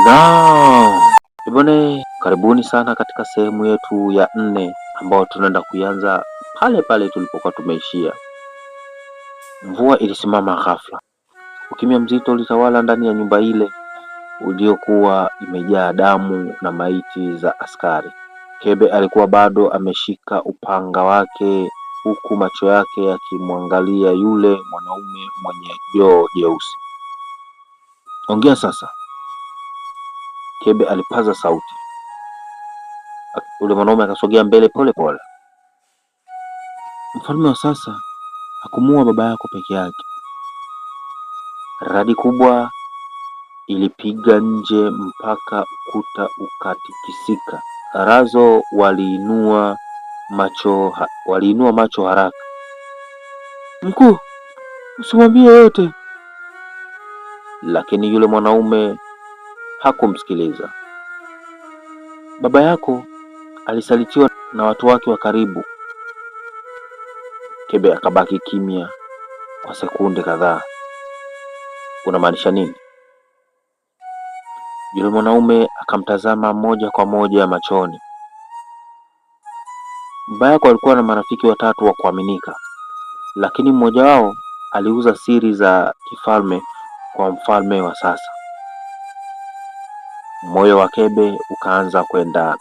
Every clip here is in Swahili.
Naam, bwana, karibuni sana katika sehemu yetu ya 4 ambayo tunaenda kuianza pale pale tulipokuwa tumeishia. Mvua ilisimama ghafla. Ukimya mzito ulitawala ndani ya nyumba ile uliokuwa imejaa damu na maiti za askari. Kebe alikuwa bado ameshika upanga wake huku macho yake yakimwangalia yule mwanaume mwenye joo jeusi. Ongea sasa, Kebe alipaza sauti. Yule mwanaume akasogea mbele pole pole. Mfalme wa sasa hakumuua baba yako peke yake. Radi kubwa ilipiga nje mpaka ukuta ukatikisika. Razo waliinua macho haraka. Mkuu, usimwambie yote. Lakini yule mwanaume hakumsikiliza. Baba yako alisalitiwa na watu wake wa karibu. Kebe akabaki kimya kwa sekunde kadhaa. Unamaanisha nini? Yule mwanaume akamtazama moja kwa moja machoni. Baba yako alikuwa na marafiki 3 wa kuaminika, lakini mmoja wao aliuza siri za kifalme kwa mfalme wa sasa. Moyo wa Kebe ukaanza kwenda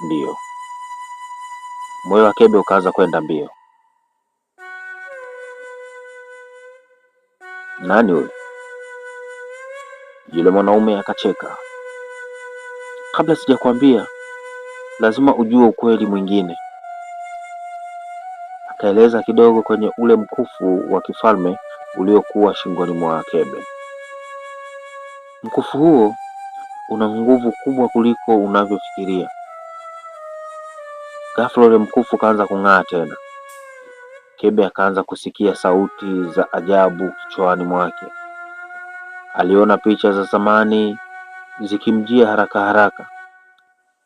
mbio. Nani huyo? Yule mwanaume akacheka. Kabla sijakwambia, lazima ujue ukweli mwingine. Akaeleza kidogo kwenye ule mkufu wa kifalme uliokuwa shingoni mwa Kebe. Mkufu huo una nguvu kubwa kuliko unavyofikiria. Ghafla ule mkufu kaanza kung'aa tena. Kebe akaanza kusikia sauti za ajabu kichwani mwake. Aliona picha za zamani zikimjia haraka haraka.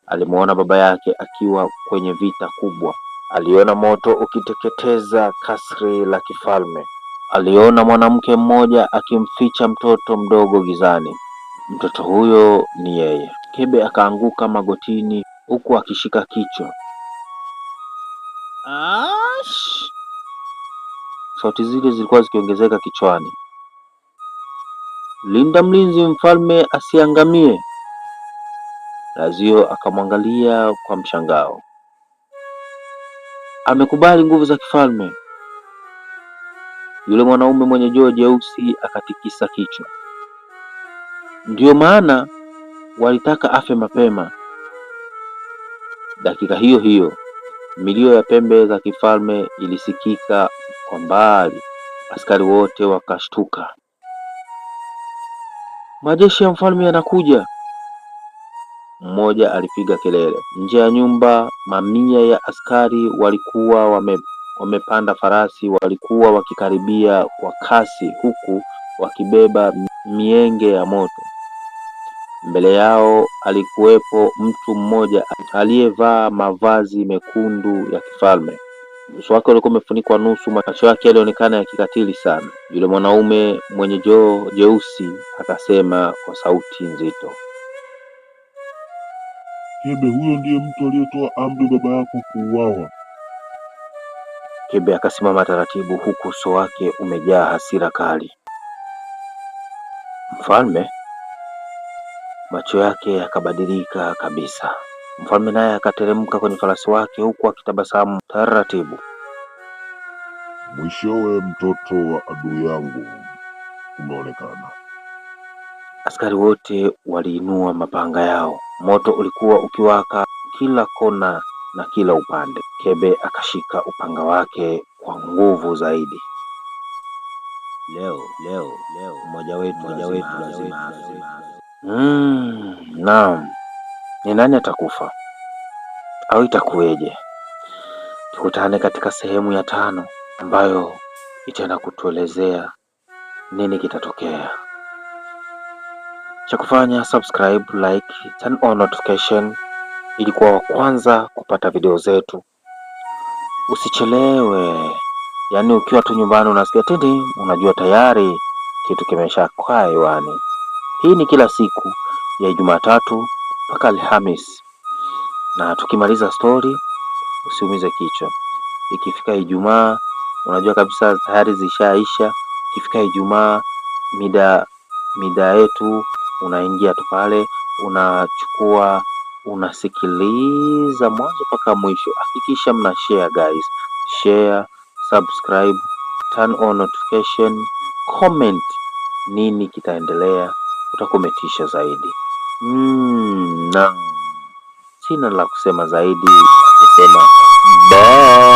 Alimuona baba yake akiwa kwenye vita kubwa. Aliona moto ukiteketeza kasri la kifalme. Aliona mwanamke mmoja akimficha mtoto mdogo gizani. Mtoto huyo ni yeye. Kebe akaanguka magotini huku akishika kichwa. Ash! Sauti zile zilikuwa zikiongezeka kichwani. Linda mlinzi, mfalme asiangamie. Lazio akamwangalia kwa mshangao. Amekubali nguvu za kifalme. Yule mwanaume mwenye joo jeusi akatikisa kichwa. Ndiyo maana walitaka afe mapema. Dakika hiyo hiyo milio ya pembe za kifalme ilisikika kwa mbali. Askari wote wakashtuka. Majeshi ya mfalme yanakuja, mmoja alipiga kelele. Nje ya nyumba mamia ya askari walikuwa wamepanda farasi, walikuwa wakikaribia kwa kasi huku wakibeba mienge ya moto. Mbele yao alikuwepo mtu mmoja aliyevaa mavazi mekundu ya kifalme. Uso wake ulikuwa umefunikwa nusu, macho yake yalionekana ya kikatili sana. Yule mwanaume mwenye joo jeusi akasema kwa sauti nzito, Kebe, huyo ndiye mtu aliyetoa amri baba yako kuuawa. Kebe akasimama taratibu huku uso wake umejaa hasira kali. Mfalme? Macho yake yakabadilika kabisa. Mfalme naye akateremka kwenye farasi wake huku akitabasamu taratibu. Mwishowe mtoto wa adui yangu umeonekana. Askari wote waliinua mapanga yao. Moto ulikuwa ukiwaka kila kona na kila upande. Kebe akashika upanga wake kwa nguvu zaidi. Leo mmoja wetu lazima. Naam. Ni nani atakufa? Au itakuweje? Tukutane katika sehemu ya 5 ambayo itaenda kutuelezea nini kitatokea. Cha kufanya subscribe, like, turn on notification ili kuwa wa kwanza kupata video zetu. Usichelewe. Yaani ukiwa tu nyumbani unasikia tindi, unajua tayari kitu kimeshakaa hewani. Hii ni kila siku ya Jumatatu mpaka Alhamis, na tukimaliza story usiumize kichwa. Ikifika Ijumaa unajua kabisa tayari zishaisha. Ikifika Ijumaa mida yetu unaingia tu pale, unachukua unasikiliza mwanzo mpaka mwisho. Hakikisha mna share guys, share, subscribe, turn on notification, comment nini kitaendelea, utakometisha zaidi. Na sina la kusema zaidi, nasema bye.